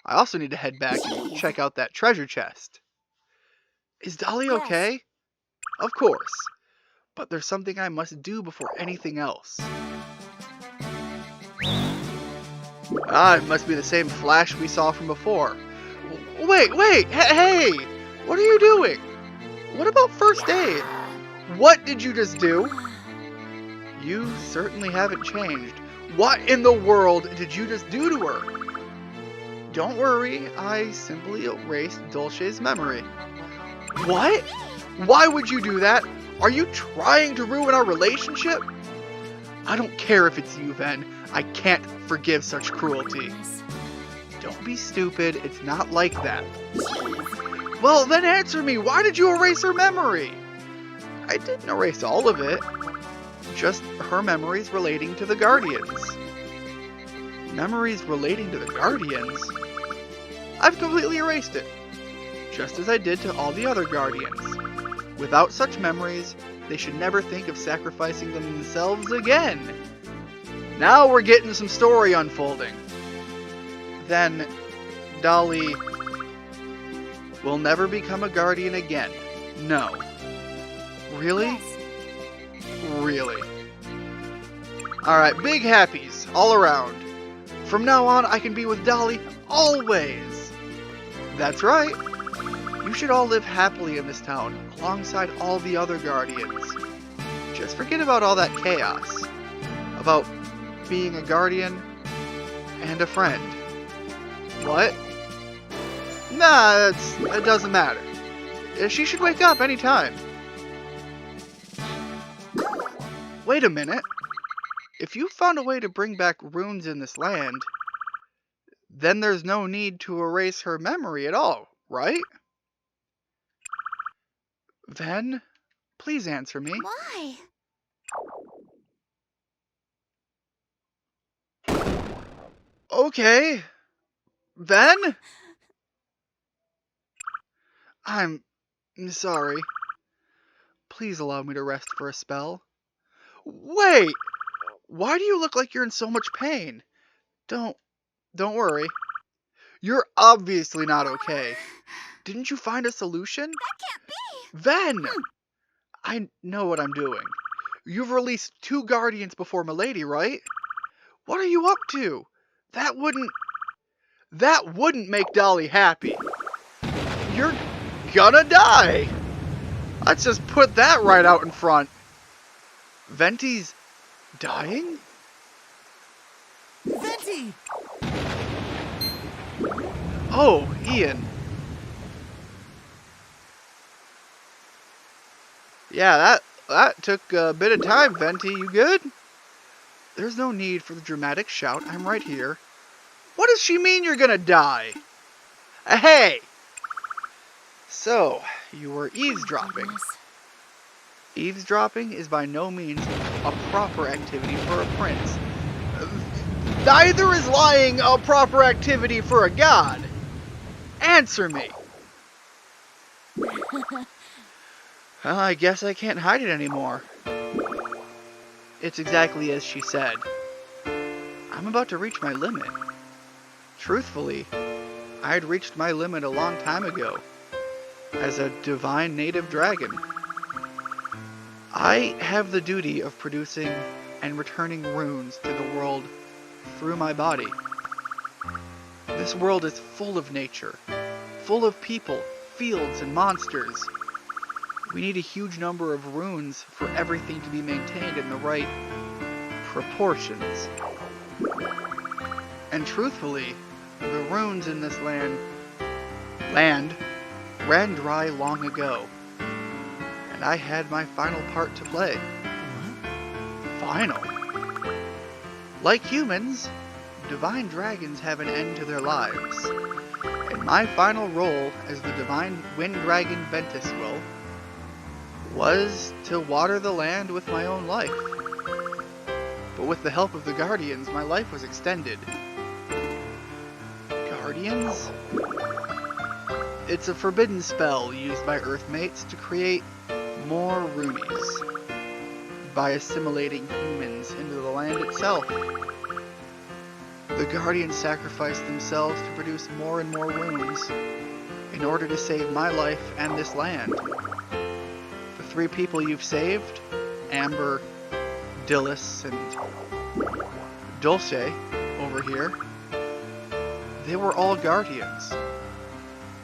I also need to head back and check out that treasure chest. Is Dolly Yes. okay? Of course. But there's something I must do before anything else. Ah, it must be the same flash we saw from before. Wait, hey! What are you doing? What about first aid? What did you just do? You certainly haven't changed. What in the world did you just do to her? Don't worry, I simply erased Dulce's memory. What? Why would you do that? Are you trying to ruin our relationship? I don't care if it's you, Ven. I can't forgive such cruelty. Don't be stupid, it's not like that. Well, then answer me, why did you erase her memory? I didn't erase all of it. Just her memories relating to the Guardians. Memories relating to the Guardians? I've completely erased it. Just as I did to all the other Guardians. Without such memories, they should never think of sacrificing themselves again. Now we're getting some story unfolding. Then, Dolly will never become a Guardian again. No. Really? Yes. Really. Alright, big happies all around. From now on, I can be with Dolly always. That's right. You should all live happily in this town, alongside all the other Guardians. Just forget about all that chaos. About being a Guardian and a friend. What? Nah, it doesn't matter. She should wake up anytime. Wait a minute. If you found a way to bring back runes in this land, then there's no need to erase her memory at all, right? Ven, please answer me. Why? Okay. Ven? I'm sorry. Please allow me to rest for a spell. Wait! Why do you look like you're in so much pain? Don't worry. You're obviously not okay. Didn't you find a solution? That can't be. Ven! I know what I'm doing. You've released 2 Guardians before Milady, right? What are you up to? That wouldn't make Dolly happy. You're gonna die! Let's just put that right out in front. Venti's dying? Venti! Oh, Ian. Yeah, that took a bit of time, Venti. You good? There's no need for the dramatic shout. I'm right here. What does she mean you're gonna die? Hey! So, you were eavesdropping. Goodness. Eavesdropping is by no means a proper activity for a prince. Neither is lying a proper activity for a god. Answer me. Well, I guess I can't hide it anymore. It's exactly as she said. I'm about to reach my limit. Truthfully, I had reached my limit a long time ago, as a divine native dragon. I have the duty of producing and returning runes to the world through my body. This world is full of nature, full of people, fields, and monsters. We need a huge number of runes for everything to be maintained in the right proportions. And truthfully, the runes in this land ran dry long ago. And I had my final part to play. What? Final? Like humans, divine dragons have an end to their lives. And my final role as the divine wind dragon Ventus was to water the land with my own life. But with the help of the Guardians, my life was extended. Guardians? It's a forbidden spell used by Earthmates to create more Runes by assimilating humans into the land itself. The Guardians sacrificed themselves to produce more and more runes in order to save my life and this land. The 3 people you've saved, Amber, Dillis, and Dulce over here, they were all Guardians.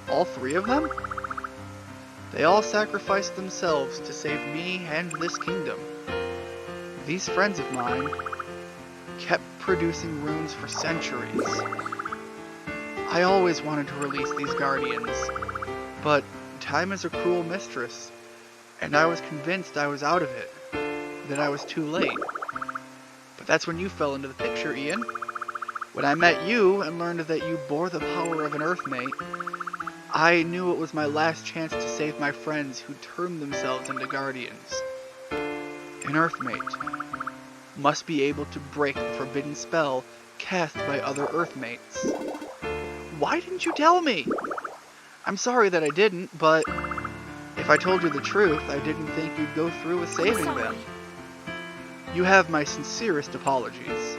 All 3 of them? They all sacrificed themselves to save me and this kingdom. These friends of mine kept producing runes for centuries. I always wanted to release these Guardians, but time is a cruel mistress, and I was convinced I was out of it, that I was too late. But that's when you fell into the picture, Ian. When I met you and learned that you bore the power of an Earthmate, I knew it was my last chance to save my friends who turned themselves into Guardians. An Earthmate must be able to break the forbidden spell cast by other Earthmates. Why didn't you tell me? I'm sorry that I didn't, but if I told you the truth, I didn't think you'd go through with saving them. You have my sincerest apologies.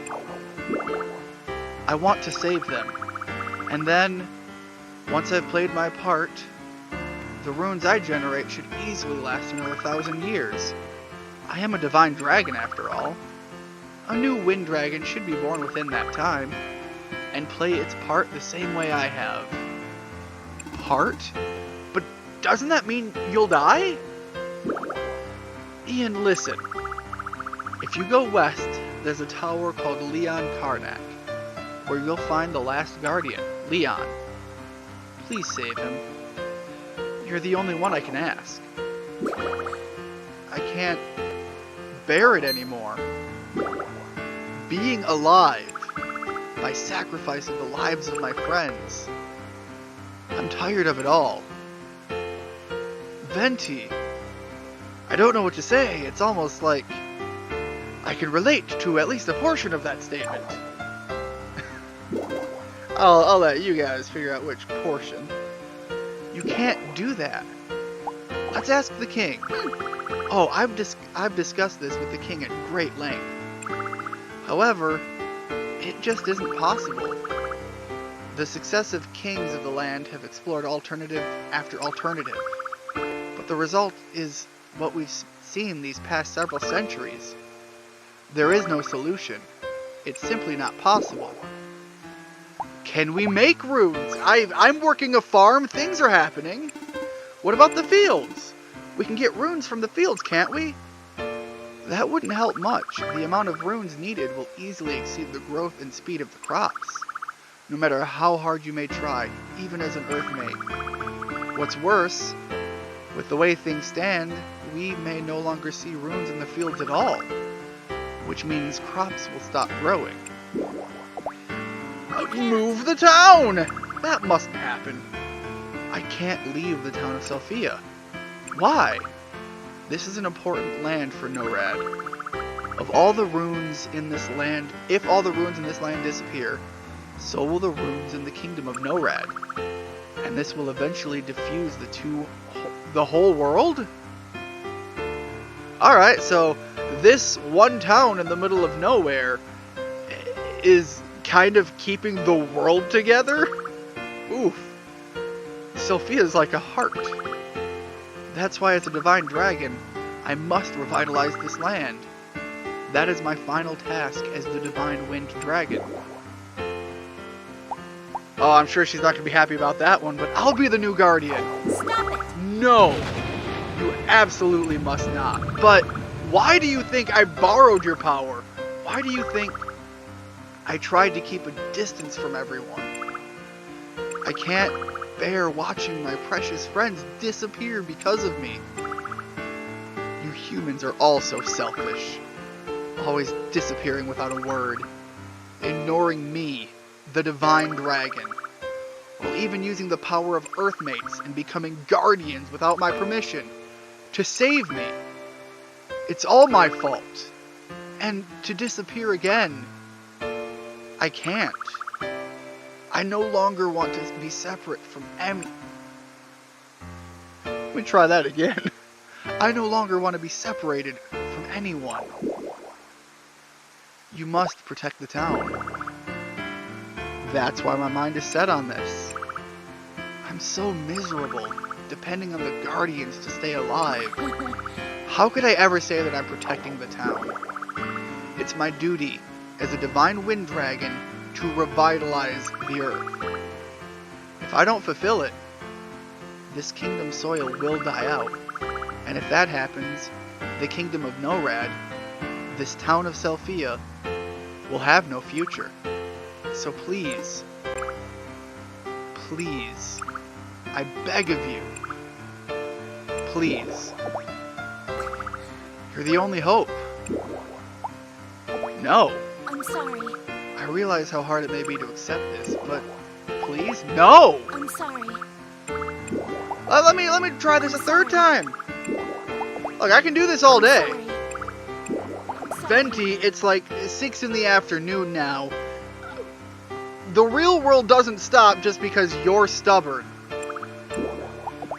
I want to save them, and then, once I've played my part, the runes I generate should easily last another 1,000 years. I am a divine dragon after all. A new wind dragon should be born within that time, and play its part the same way I have. Part? But doesn't that mean you'll die? Ian, listen. If you go west, there's a tower called Leon Karnak, where you'll find the last Guardian, Leon. Please save him. You're the only one I can ask. I can't bear it anymore. Being alive by sacrificing the lives of my friends. I'm tired of it all. Venti. I don't know what to say. It's almost like I can relate to at least a portion of that statement. I'll let you guys figure out which portion. You can't do that. Let's ask the king. Oh, I've discussed this with the king at great length. However, it just isn't possible. The successive kings of the land have explored alternative after alternative, but the result is what we've seen these past several centuries. There is no solution. It's simply not possible. Can we make runes? I'm working a farm, things are happening. What about the fields? We can get runes from the fields, can't we? That wouldn't help much. The amount of runes needed will easily exceed the growth and speed of the crops, no matter how hard you may try, even as an Earthmate. What's worse, with the way things stand, we may no longer see runes in the fields at all, which means crops will stop growing. Move the town! That mustn't happen. I can't leave the town of Sofia. Why? This is an important land for NORAD. Of all the runes in this land, if all the runes in this land disappear, so will the runes in the kingdom of NORAD. And this will eventually diffuse the whole world? Alright, so this one town in the middle of nowhere is kind of keeping the world together? Oof. Sofia's like a heart. That's why as a divine dragon, I must revitalize this land. That is my final task as the divine wind dragon. Oh, I'm sure she's not going to be happy about that one, but I'll be the new guardian. Stop it! No! You absolutely must not. But why do you think I borrowed your power? Why do you think I tried to keep a distance from everyone? I can't bear watching my precious friends disappear because of me. You humans are all so selfish. Always disappearing without a word. Ignoring me, the divine dragon. While even using the power of Earthmates and becoming guardians without my permission. To save me. It's all my fault. And to disappear again. I can't. I no longer want to be separate from any... Let me try that again. I no longer want to be separated from anyone. You must protect the town. That's why my mind is set on this. I'm so miserable, depending on the Guardians to stay alive. How could I ever say that I'm protecting the town? It's my duty as a divine wind dragon to revitalize the earth. If I don't fulfill it, this kingdom's soil will die out. And if that happens, the kingdom of Norad, this town of Sofia, will have no future. So please, please, I beg of you, please. You're the only hope. No. I'm sorry. I realize how hard it may be to accept this, but please, no! I'm sorry. Let me try this a third time. Look, I can do this all day. Venti, it's like 6 in the afternoon now. The real world doesn't stop just because you're stubborn.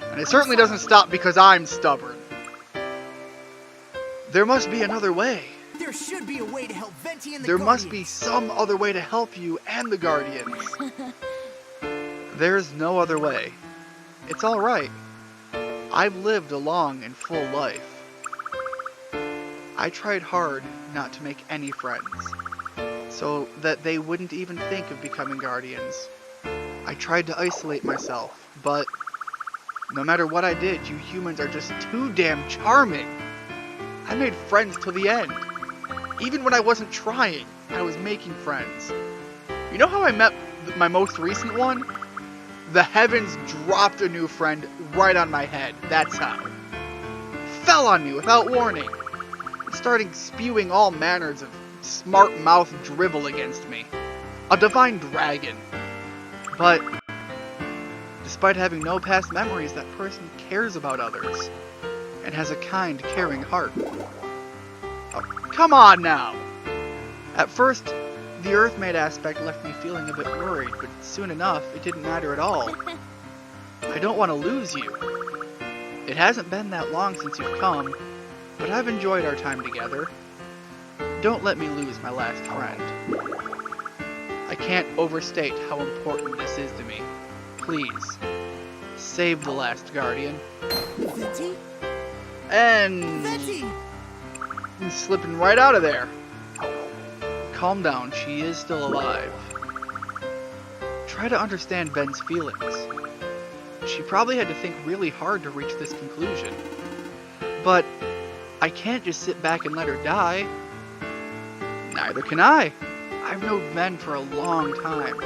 And it certainly doesn't stop because I'm stubborn. There must be another way. There should be a way to help Venti and the There Guardians. must be some other way to help you and the Guardians. There's no other way. It's alright. I've lived a long and full life. I tried hard not to make any friends, so that they wouldn't even think of becoming Guardians. I tried to isolate myself, but no matter what I did, you humans are just too damn charming. I made friends till the end. Even when I wasn't trying, I was making friends. You know how I met my most recent one? The heavens dropped a new friend right on my head. That's how. Fell on me without warning. Starting spewing all manners of smart-mouth drivel against me. A divine dragon. But despite having no past memories, that person cares about others and has a kind, caring heart. Oh, come on now! At first, the Earth-made aspect left me feeling a bit worried, but soon enough, it didn't matter at all. I don't want to lose you. It hasn't been that long since you've come, but I've enjoyed our time together. Don't let me lose my last friend. I can't overstate how important this is to me. Please, save the last Guardian. Venti? And Venti! slipping right out of there. Calm down, she is still alive. Try to understand Ben's feelings. She probably had to think really hard to reach this conclusion. But I can't just sit back and let her die. Neither can I. I've known Ben for a long time.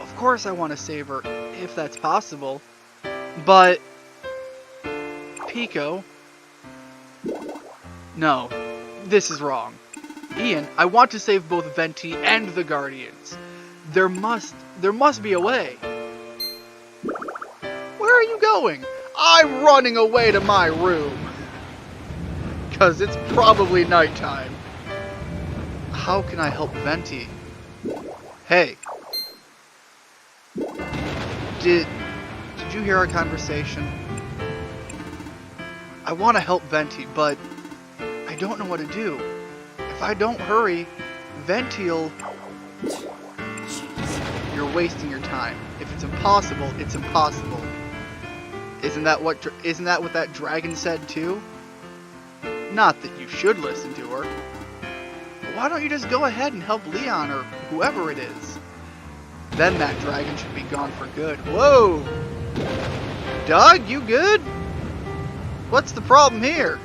Of course I want to save her, if that's possible. But Pico? No, this is wrong. Ian, I want to save both Venti and the Guardians. There must be a way. Where are you going? I'm running away to my room. 'Cause it's probably nighttime. How can I help Venti? Hey. Did you hear our conversation? I want to help Venti, but I don't know what to do. If I don't hurry, Venti'll... You're wasting your time. If it's impossible, it's impossible. Isn't that what that dragon said too? Not that you should listen to her. But why don't you just go ahead and help Leon or whoever it is? Then that dragon should be gone for good. Whoa! Doug, you good? What's the problem here?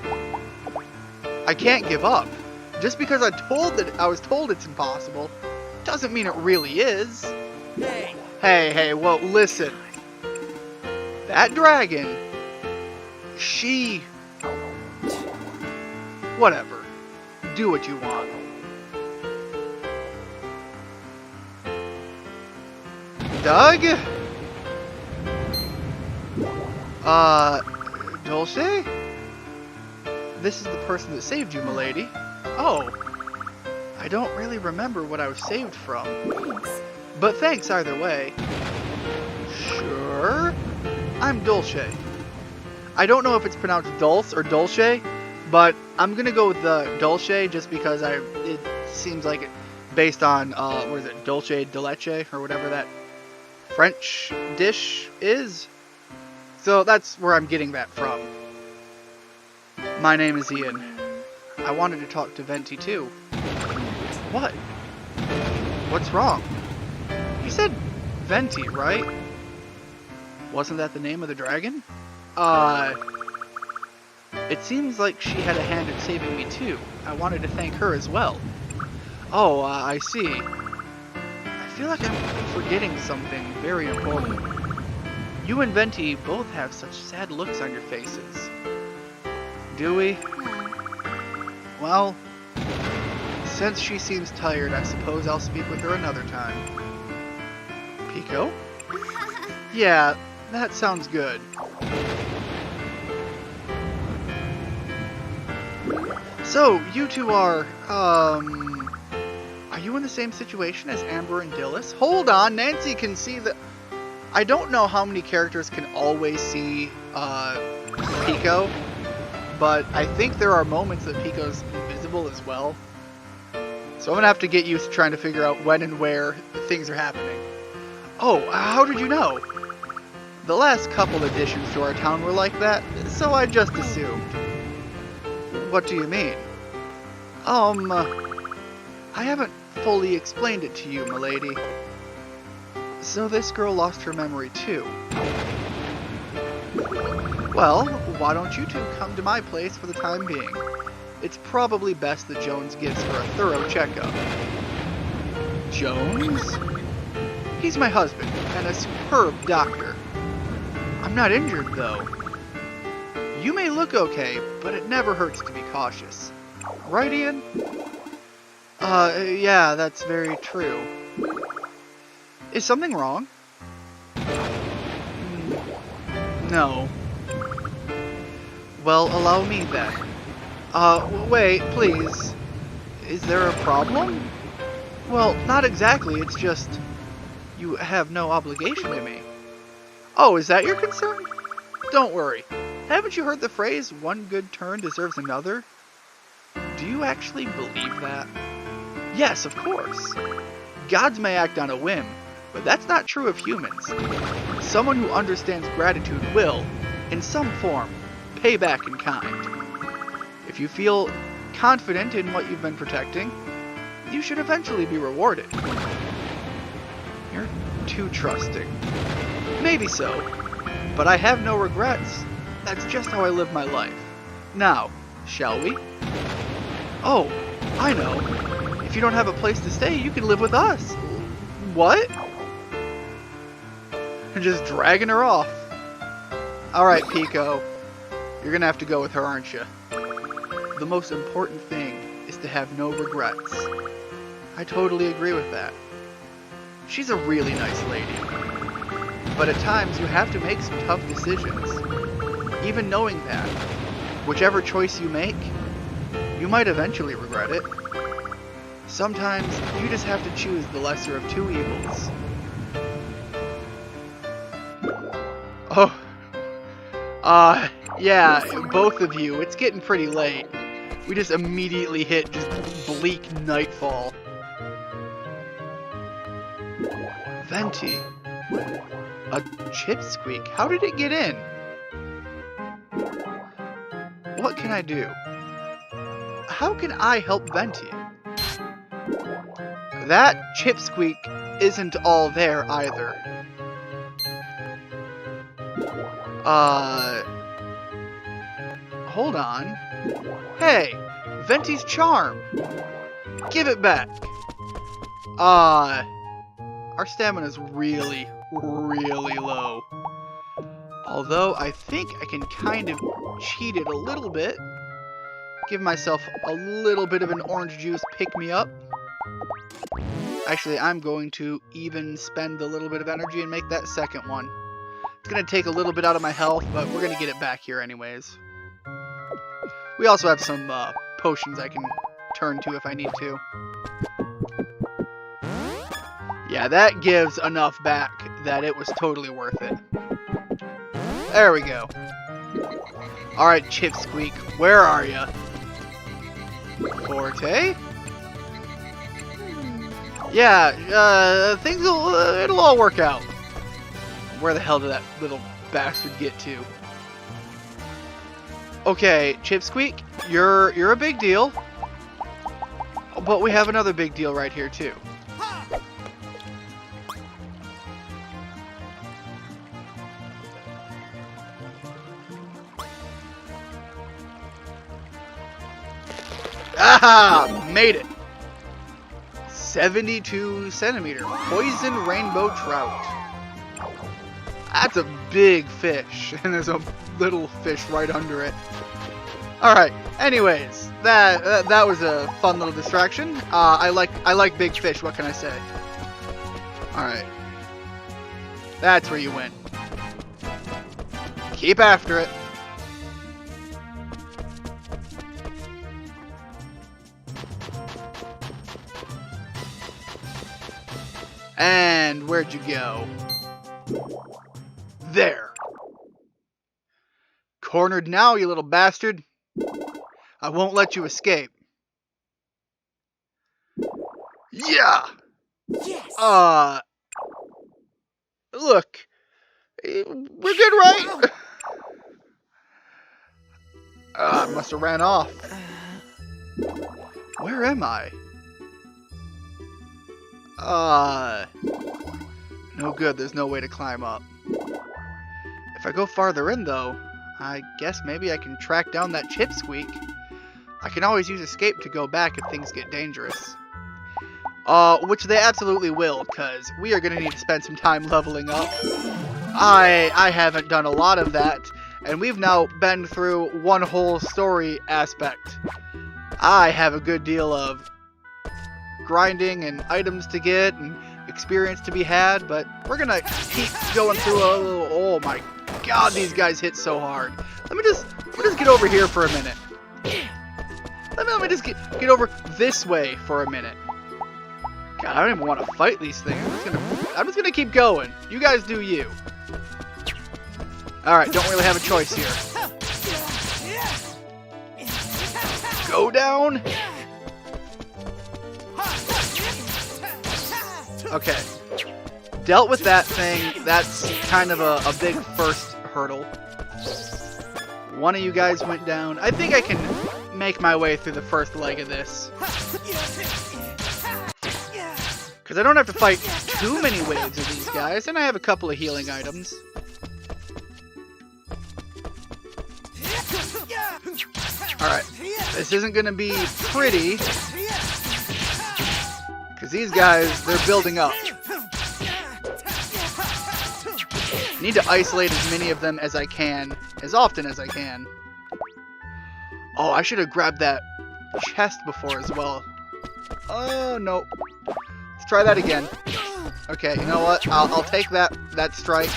I can't give up. Just because I was told it's impossible, doesn't mean it really is. Hey! Hey, well, listen. That dragon, she... Whatever. Do what you want. Doug? Dulce? This is the person that saved you, milady. Oh. I don't really remember what I was saved from. Thanks. But thanks either way. Sure. I'm Dulce. I don't know if it's pronounced Dulce or Dulce, but I'm gonna go with the Dulce just because it seems like based on, what is it, dulce de leche, or whatever that French dish is. So that's where I'm getting that from. My name is Ian. I wanted to talk to Venti too. What? What's wrong? You said Venti, right? Wasn't that the name of the dragon? It seems like she had a hand in saving me too. I wanted to thank her as well. Oh, I see. I feel like I'm forgetting something very important. You and Venti both have such sad looks on your faces. Do we? Well, since she seems tired, I suppose I'll speak with her another time. Pico? Yeah, that sounds good. So, you two are you in the same situation as Amber and Dillis? Hold on, Nancy can see the... I don't know how many characters can always see, Pico, but I think there are moments that Pico's invisible as well. So I'm gonna have to get used to trying to figure out when and where things are happening. Oh, how did you know? The last couple additions to our town were like that, so I just assumed. What do you mean? I haven't fully explained it to you, milady. So this girl lost her memory too. Well, why don't you two come to my place for the time being? It's probably best that Jones gives her a thorough checkup. Jones? He's my husband, and a superb doctor. I'm not injured, though. You may look okay, but it never hurts to be cautious. Right, Ian? Yeah, that's very true. Is something wrong? No. Well, allow me then. Wait, please. Is there a problem? Well, not exactly, it's just... you have no obligation to me. Oh, is that your concern? Don't worry. Haven't you heard the phrase, one good turn deserves another? Do you actually believe that? Yes, of course. Gods may act on a whim, but that's not true of humans. Someone who understands gratitude will, in some form, pay back in kind. If you feel confident in what you've been protecting, you should eventually be rewarded. You're too trusting. Maybe so, but I have no regrets. That's just how I live my life. Now, shall we? Oh, I know. If you don't have a place to stay, you can live with us. What? You're just dragging her off. Alright, Pico. You're gonna have to go with her, aren't you? The most important thing is to have no regrets. I totally agree with that. She's a really nice lady. But at times, you have to make some tough decisions. Even knowing that, whichever choice you make, you might eventually regret it. Sometimes, you just have to choose the lesser of two evils. Oh. Yeah, both of you, it's getting pretty late. We just immediately hit just Bleak Nightfall. Venti. A chipsqueak? How did it get in? What can I do? How can I help Venti? That chipsqueak isn't all there either. Hold on. Hey, Venti's charm. Give it back. Our stamina's really, really low. Although I think I can kind of cheat it a little bit. Give myself a little bit of an orange juice pick-me-up. Actually, I'm going to even spend a little bit of energy and make that second one. It's going to take a little bit out of my health, but we're going to get it back here anyways. We also have some potions I can turn to if I need to. Yeah, that gives enough back that it was totally worth it. There we go. Alright, Chipsqueak, where are ya? Forte? Yeah, things will, it'll all work out. Where the hell did that little bastard get to? Okay, Chipsqueak, you're a big deal. But we have another big deal right here, too. Ah! Made it! 72 centimeter poison rainbow trout. That's a big fish, and there's a little fish right under it. Alright, anyways, that was a fun little distraction. I like big fish, what can I say? Alright. That's where you win. Keep after it. And where'd you go? There. Cornered now, you little bastard. I won't let you escape. Yeah. Yes. Look. We're good, right? I must have ran off. Where am I? No good, there's no way to climb up. If I go farther in, though, I guess maybe I can track down that Chipsqueak. I can always use escape to go back if things get dangerous. Which they absolutely will, because we are going to need to spend some time leveling up. I haven't done a lot of that, and we've now been through one whole story aspect. I have a good deal of grinding and items to get and experience to be had, but we're gonna keep going through a little. Oh my god, these guys hit so hard. Let me just get over here for a minute. Let me just get over this way for a minute. God, I don't even want to fight these things. I'm just gonna keep going. You guys do you. Alright, don't really have a choice here. Go down. Okay. Dealt with that thing. That's kind of a big first hurdle. One of you guys went down. I think I can make my way through the first leg of this. Because I don't have to fight too many waves of these guys, and I have a couple of healing items. Alright. This isn't going to be pretty. Because these guys, they're building up. Need to isolate as many of them as I can, as often as I can. Oh, I should have grabbed that chest before as well. Oh, no. Let's try that again. Okay, you know what? I'll take that strike.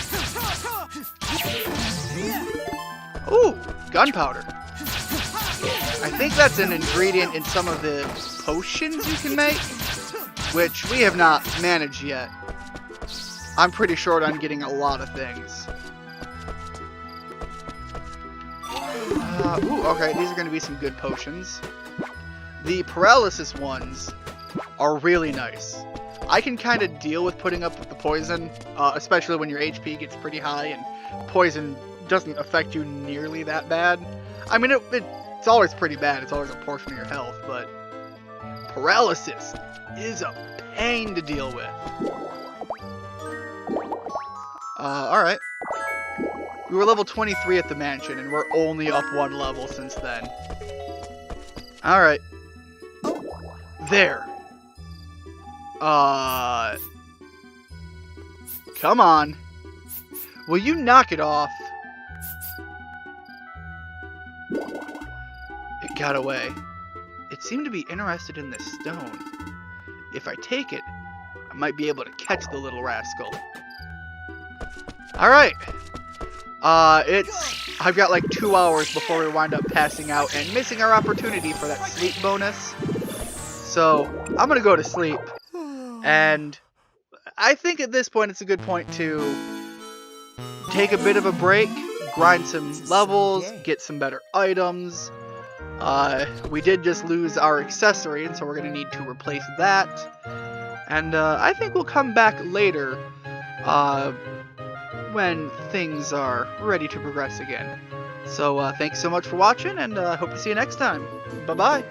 Ooh, gunpowder. I think that's an ingredient in some of the potions you can make, which we have not managed yet. I'm pretty short on getting a lot of things. Ooh, okay, these are going to be some good potions. The paralysis ones are really nice. I can kind of deal with putting up with the poison, especially when your HP gets pretty high and poison doesn't affect you nearly that bad. I mean, it's always pretty bad. It's always a portion of your health, but paralysis is a pain to deal with. Alright. We were level 23 at the mansion, and we're only up one level since then. Alright. There. Come on. Will you knock it off? It got away. It seemed to be interested in this stone. If I take it, I might be able to catch the little rascal. Alright. I've got like 2 hours before we wind up passing out and missing our opportunity for that sleep bonus. So, I'm gonna go to sleep. And I think at this point it's a good point to take a bit of a break, grind some levels, get some better items. We did just lose our accessory, and so we're gonna need to replace that. And I think we'll come back later when things are ready to progress again. So thanks so much for watching, and hope to see you next time. Bye-bye.